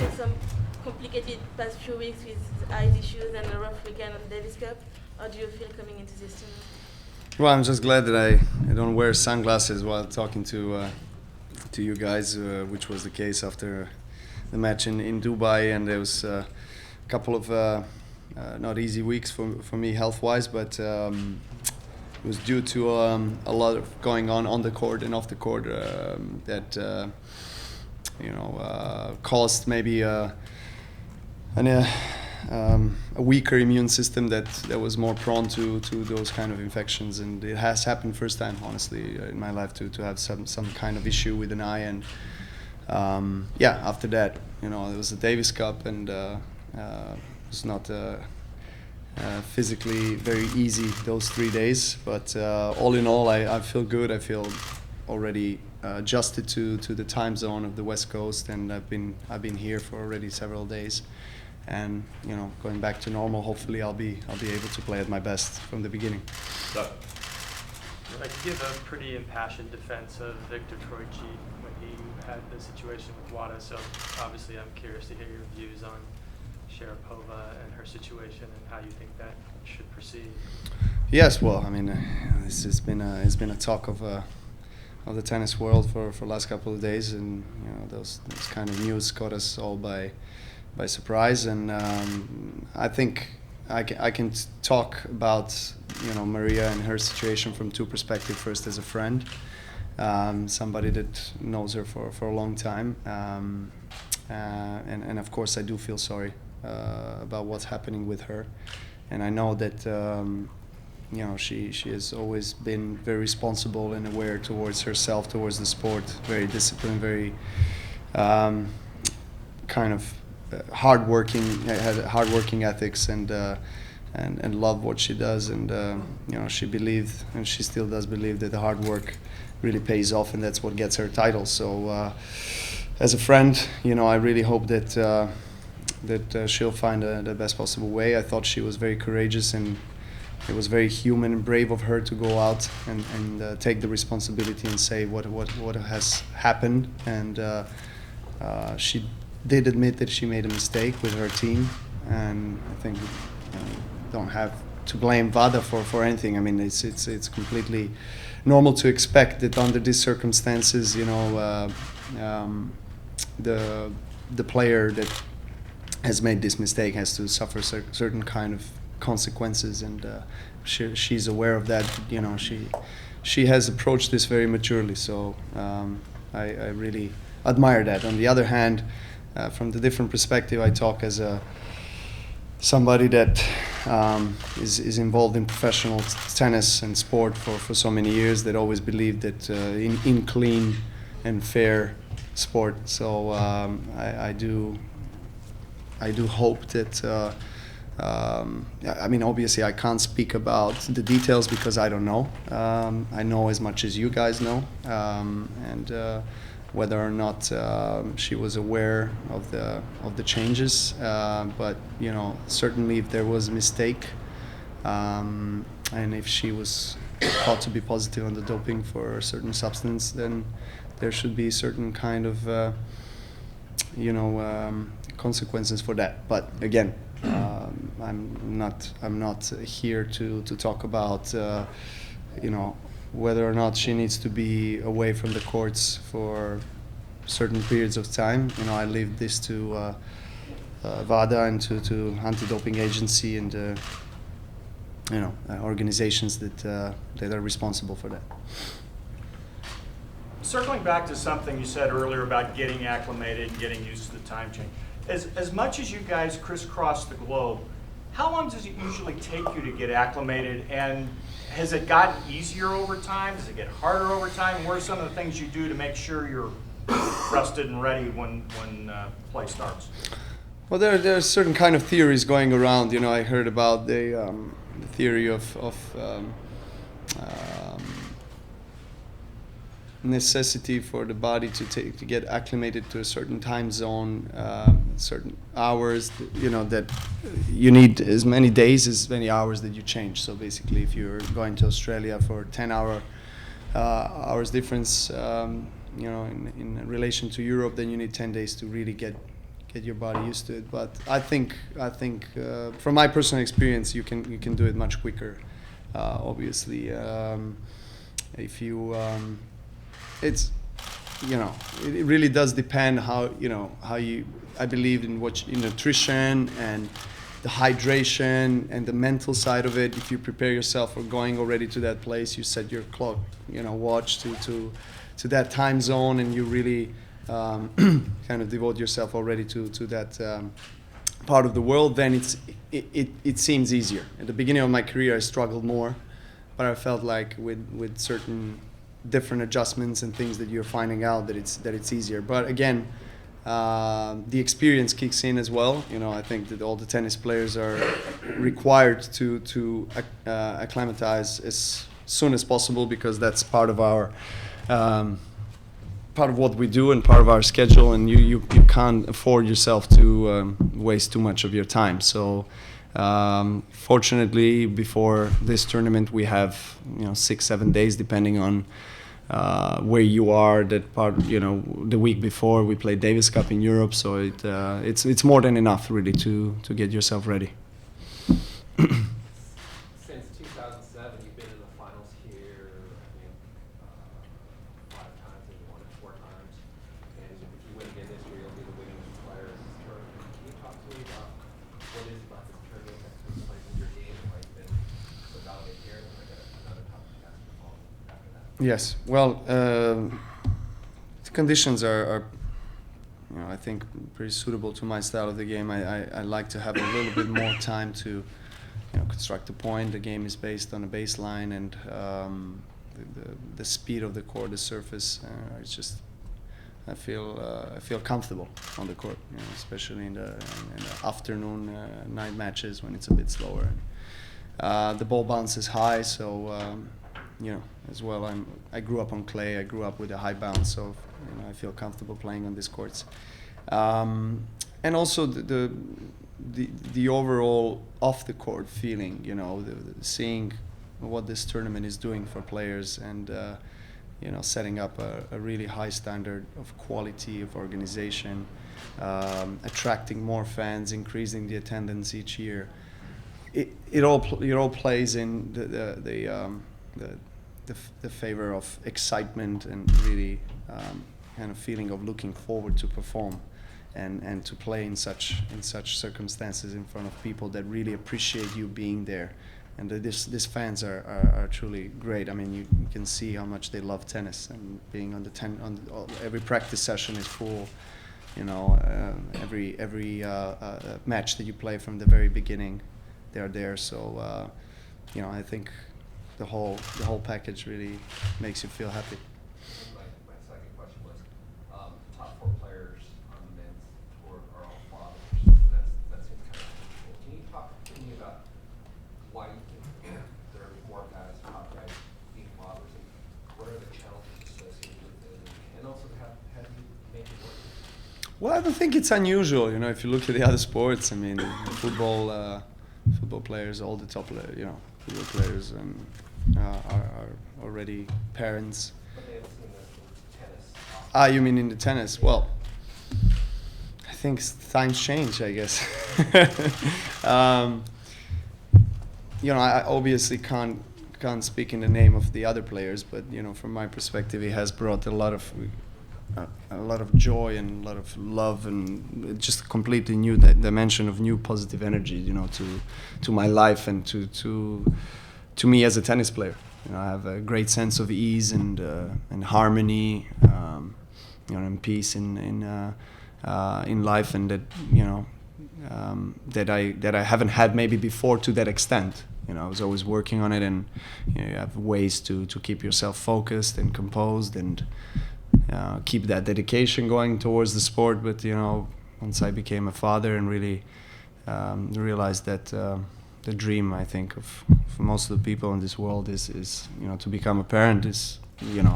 faced some complicated past few weeks with eyes issues and a rough weekend on the Davis Cup. How do you feel coming into this tournament? Well, I'm just glad that I don't wear sunglasses while talking to you guys, which was the case after the match in Dubai, and there was a couple of not easy weeks for me health-wise, but it was due to a lot of going on the court and off the court that caused maybe a weaker immune system that was more prone to those kind of infections, and it has happened first time, honestly, in my life to have some kind of issue with an eye, and after that, it was the Davis Cup, and it was not physically very easy those 3 days, but all in all, I feel good. I feel already adjusted to the time zone of the West Coast, and I've been here for already several days. And going back to normal, hopefully I'll be able to play at my best from the beginning. You give a pretty impassioned defense of Victor Troicki when he had the situation with WADA. So obviously, I'm curious to hear your views on Sharapova and her situation and how you think that should proceed. Yes, well, I mean, this has been a talk of the tennis world for the last couple of days, and those kind of news caught us all by surprise, and I think I can talk about Maria and her situation from two perspectives. First, as a friend, somebody that knows her for a long time, and of course I do feel sorry about what's happening with her, and I know that she has always been very responsible and aware towards herself, towards the sport, very disciplined, very kind of hardworking, had hardworking ethics, and love what she does, and she believed, and she still does believe, that the hard work really pays off, and that's what gets her titles. So as a friend, I really hope that she'll find the best possible way. I thought she was very courageous, and it was very human and brave of her to go out and take the responsibility and say what has happened, and she did admit that she made a mistake with her team, and I think don't have to blame WADA for anything. I mean, it's completely normal to expect that under these circumstances, the player that has made this mistake has to suffer certain kind of consequences, and she's aware of that. She has approached this very maturely, so I really admire that. On the other hand, from the different perspective, I talk as somebody that is involved in professional tennis and sport for so many years, that always believed that in clean and fair sport. So I do hope that. I mean, obviously, I can't speak about the details because I don't know. I know as much as you guys know, and whether or not she was aware of the changes, but certainly if there was a mistake, and if she was thought to be positive on the doping for a certain substance, then there should be certain kind of consequences for that. But again, I'm not here to talk about whether or not she needs to be away from the courts for certain periods of time. I leave this to WADA and to anti-doping agency and organizations that are responsible for that. Circling back to something you said earlier about getting acclimated and getting used to the time change. As much as you guys crisscross the globe, how long does it usually take you to get acclimated, and has it gotten easier over time? Does it get harder over time? And what are some of the things you do to make sure you're rested and ready when play starts? Well, there are certain kind of theories going around. I heard about the theory of necessity for the body to get acclimated to a certain time zone, certain hours, that you need as many days as many hours that you change. So basically, if you're going to Australia for 10 hours difference, in relation to Europe, then you need 10 days to really get get your body used to it. But I think from my personal experience, you can do it much quicker. Obviously, if you it's it really does depend how you. I believe in nutrition and the hydration and the mental side of it. If you prepare yourself for going already to that place, you set your clock, watch to that time zone, and you really kind of devote yourself already to that part of the world, then it seems easier. At the beginning of my career, I struggled more, but I felt like with certain different adjustments and things that you're finding out that it's easier. But again, the experience kicks in as well. I think that all the tennis players are required to acclimatize as soon as possible, because that's part of our part of what we do and part of our schedule, and you can't afford yourself to waste too much of your time. So fortunately, before this tournament, we have 6-7 days depending on where you are. That part, the week before we play Davis Cup in Europe, so it's more than enough really to get yourself ready. Since 2007, you've been in the finals here, I think, 5 times, and you won it 4 times. And if you win again this year, you'll be the winning player in this tournament. Can you talk to me about what it is about this tournament that plays in your game, and why you've been so dominant here, and then I got another topic to ask you after that? Yes, well, the conditions are I think pretty suitable to my style of the game. I like to have a little bit more time to construct a point. The game is based on a baseline, and the speed of the court, the surface. It's just I feel comfortable on the court, especially in the afternoon night matches when it's a bit slower. The ball bounces high, so as well. I grew up on clay. I grew up with a high bounce, so I feel comfortable playing on these courts. And also the overall off the court feeling, seeing what this tournament is doing for players, and setting up a really high standard of quality of organization, attracting more fans, increasing the attendance each year. It all plays in the favor of excitement and really kind of feeling of looking forward to perform and to play in such circumstances in front of people that really appreciate you being there. And these fans are truly great. I mean, you can see how much they love tennis, and being on every practice session is full. Every match that you play from the very beginning, they're there. So I think the whole package really makes you feel happy. My second question was, top 4 players on the men's tour are all fathers. That seems kind of unusual. Can you talk to me about why you think there are more guys, top guys, being fathers, and what are the challenges associated with it, and also how do you make it work? Well, I don't think it's unusual. If you look at the other sports, I mean, football players, all the top, football players are already parents. But they haven't seen the tennis. You mean in the tennis? Well, I think times change, I guess. I obviously can't speak in the name of the other players, but from my perspective, it has brought a lot of joy and a lot of love, and just a completely new dimension of new positive energy, to my life and to me as a tennis player. I have a great sense of ease and harmony, and peace in life, and that I haven't had maybe before to that extent. I was always working on it, and you have ways to keep yourself focused and composed and keep that dedication going towards the sport. But once I became a father and really realized that the dream, I think, for most of the people in this world is to become a parent, is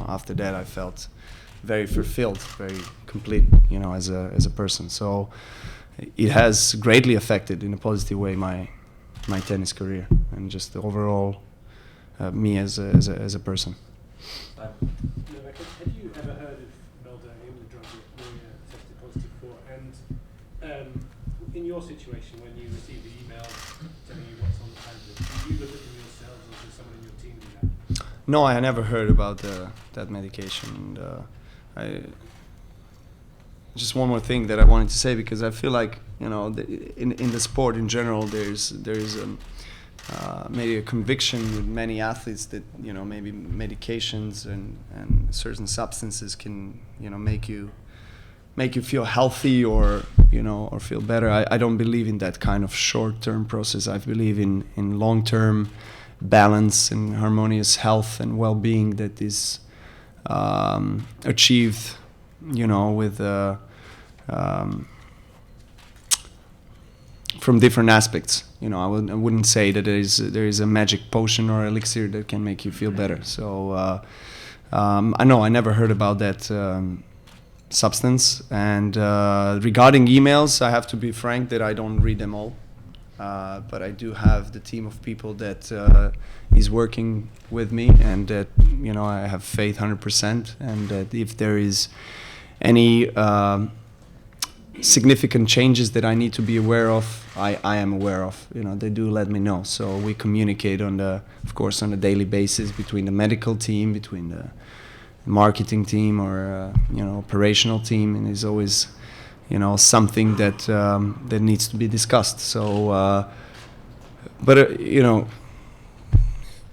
after that I felt very fulfilled, very complete, as a person. So it has greatly affected in a positive way my tennis career and just the overall me as a person. Novak, have you ever heard of meldonium, the drug that Maria tested positive for? And In your situation, when you receive the email telling you what's on the tablet, do you look at them yourselves, or does someone in your team do that? No, I never heard about that medication. And, just one more thing that I wanted to say, because I feel like, you know, in the sport in general, there's maybe a conviction with many athletes that, you know, maybe medications and certain substances can, you know, make you feel healthy, or, you know, or feel better. I don't believe in that kind of short-term process. I believe in long-term balance and harmonious health and well-being that is achieved, you know, with from different aspects. You know, I wouldn't say that there is a magic potion or elixir that can make you feel better. So I know I never heard about that substance. And regarding emails, I have to be frank that I don't read them all. But I do have the team of people that is working with me, and that, you know, I have faith 100%, and that if there is any significant changes that I need to be aware of, I am aware of. You know, they do let me know. So we communicate of course, on a daily basis between the medical team, between the marketing team, or you know, operational team, and it's always, you know, something that that needs to be discussed. So, but you know,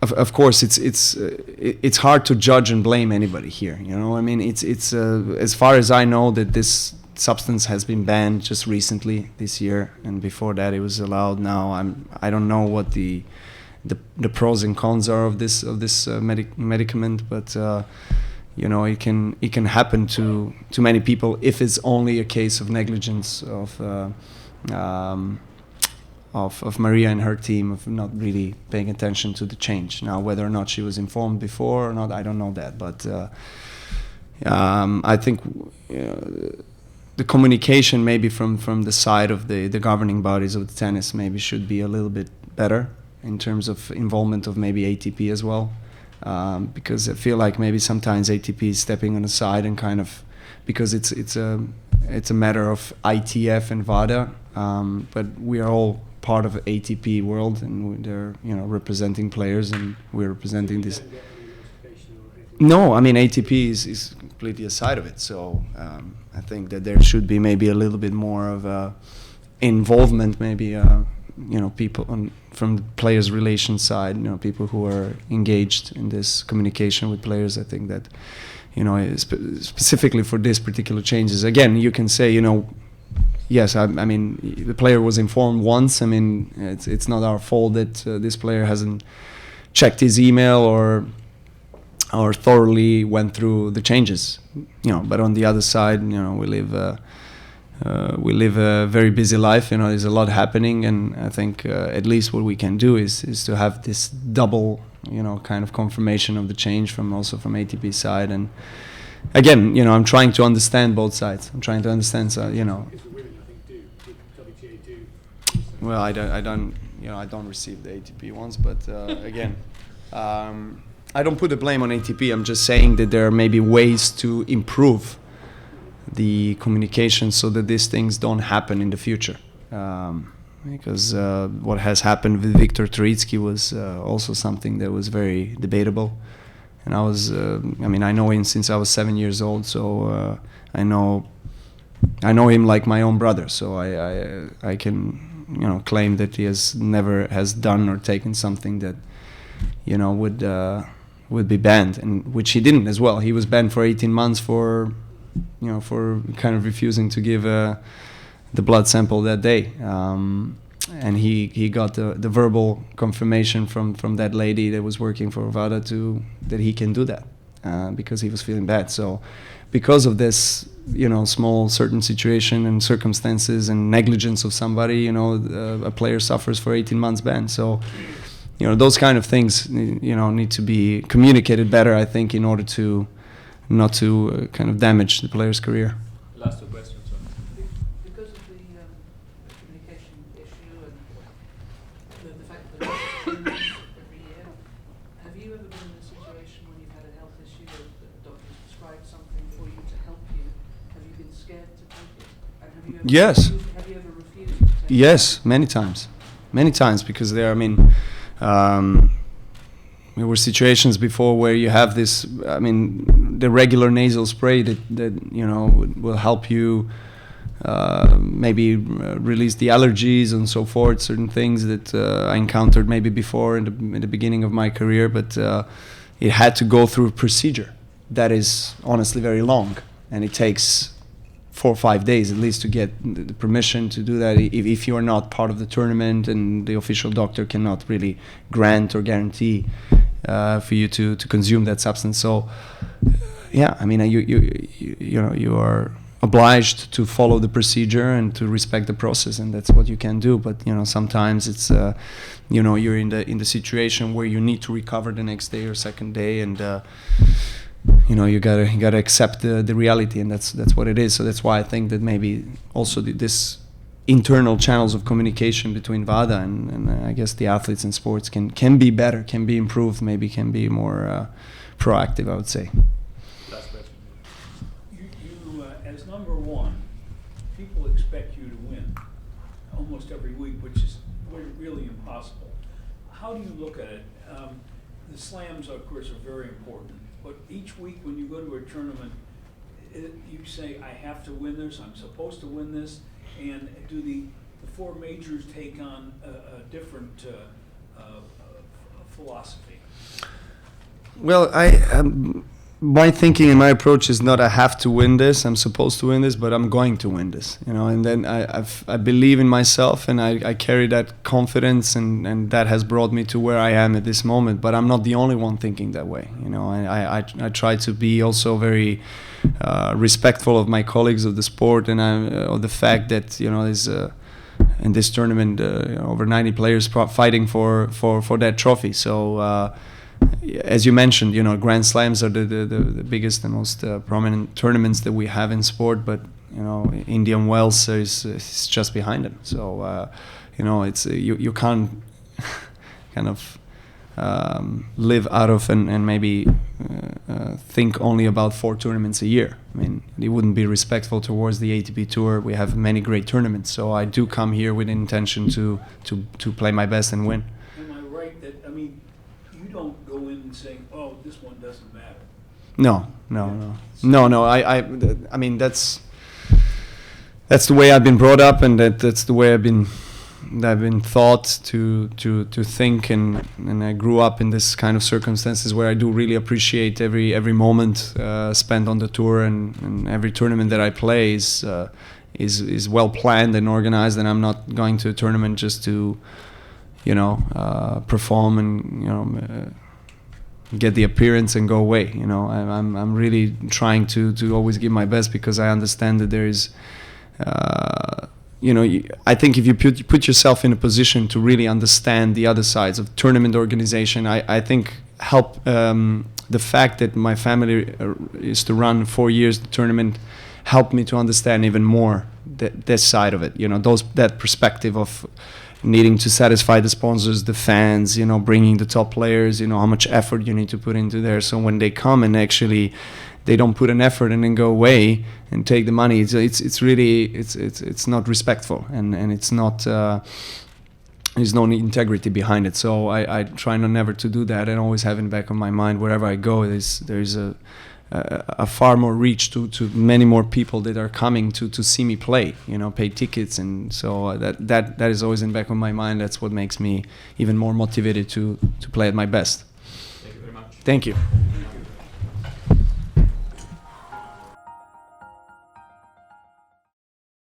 of course, it's hard to judge and blame anybody here. You know, I mean, it's as far as I know, that this substance has been banned just recently this year, and before that it was allowed. Now I don't know what the pros and cons are of this medicament, but you know, it can happen to many people if it's only a case of negligence of Maria and her team, of not really paying attention to the change. Now, whether or not she was informed before or not, I don't know that, but I think the communication maybe from the side of the governing bodies of the tennis maybe should be a little bit better in terms of involvement of maybe ATP as well, because I feel like maybe sometimes ATP is stepping on the side and kind of, because it's a matter of ITF and WADA, but we are all part of the ATP world, and they're, you know, representing players, and we're representing this. No, I mean, ATP is completely aside of it. So I think that there should be maybe a little bit more of involvement, maybe you know, people from the players' relations side, you know, people who are engaged in this communication with players. I think that, you know, specifically for this particular changes, again, you can say, you know, yes, I mean, the player was informed once. I mean, it's not our fault that this player hasn't checked his email or thoroughly went through the changes, you know. But on the other side, you know, we live a very busy life. You know, there's a lot happening, and I think at least what we can do is to have this double, you know, kind of confirmation of the change from ATP side. And again, you know, I'm trying to understand both sides. I'm trying to understand, so, you know. Because the women, I think, do. WTA do. Well, I don't, you know, I don't receive the ATP ones, but again, I don't put the blame on ATP. I'm just saying that there are maybe ways to improve the communication so that these things don't happen in the future. Because what has happened with Viktor Troicki was also something that was very debatable. And I mean, I know him since I was 7 years old, so I know him like my own brother. So I can, you know, claim that he never has done or taken something that, you know, would be banned, and which he didn't as well. He was banned for 18 months for, you know, for kind of refusing to give the blood sample that day. And he got the verbal confirmation from that lady that was working for WADA that he can do that because he was feeling bad. So because of this, you know, small certain situation and circumstances and negligence of somebody, you know, a player suffers for 18 months ban. So, you know, those kind of things, you know, need to be communicated better, I think, in order to not to kind of damage the player's career. Last two questions. Because of the communication issue and the fact that it's changed every year, have you ever been in a situation when you've had a health issue that the doctor's prescribed something for you to help you? Have you been scared to take it? And have you ever Yes. Have Yes, many times, because there. I mean, there were situations before where you have this. I mean, the regular nasal spray that will help you maybe release the allergies and so forth. Certain things that I encountered maybe before in the beginning of my career, but it had to go through a procedure that is honestly very long, and it takes 4 or 5 days at least to get the permission to do that if you are not part of the tournament, and the official doctor cannot really grant or guarantee for you to consume that substance. So yeah, I mean, you are obliged to follow the procedure and to respect the process, and that's what you can do. But sometimes it's you're in the situation where you need to recover the next day or second day, and you gotta accept the reality, and that's what it is. So that's why I think that maybe also this internal channels of communication between WADA and I guess the athletes in sports can be better, can be improved, maybe can be more proactive, I would say. Last question. You as number one, people expect you to win almost every week, which is really impossible. How do you look at it? The slams, of course, are very important, but each week when you go to a tournament, you say, I have to win this, I'm supposed to win this, and do the four majors take on a different philosophy? Well, my thinking and my approach is not I have to win this, I'm supposed to win this, but I'm going to win this, and then I believe in myself, and I carry that confidence, and that has brought me to where I am at this moment. But I'm not the only one thinking that way. I try to be also very respectful of my colleagues of the sport, and of the fact that there's in this tournament over 90 players fighting for that trophy. So as you mentioned, Grand Slams are the biggest and most prominent tournaments that we have in sport, but Indian Wells is just behind them. So it's you can't kind of live out of and maybe think only about 4 tournaments a year. I mean, it wouldn't be respectful towards the ATP Tour. We have many great tournaments, so I do come here with intention to play my best and win. Am I right that, you don't go in saying, oh, this one doesn't matter? No. I mean, that's the way I've been brought up, and that's the way I've been taught to think, and I grew up in this kind of circumstances where I do really appreciate every moment spent on the tour, and every tournament that I play is well planned and organized, and I'm not going to a tournament just to perform and get the appearance and go away. I'm really trying to always give my best, because I understand that there is I think if you put yourself in a position to really understand the other sides of tournament organization, I think help the fact that my family is to run 4 years the tournament helped me to understand even more this side of it. That perspective of needing to satisfy the sponsors, the fans, bringing the top players, how much effort you need to put into there. So when they come and actually they don't put an effort and then go away and take the money, it's really it's not respectful, and it's not there's no integrity behind it. So I try never to do that, and always have in the back of my mind wherever I go there's a far more reach to many more people that are coming to see me play, pay tickets, and so that is always in the back of my mind. That's what makes me even more motivated to play at my best. Thank you very much. Thank you.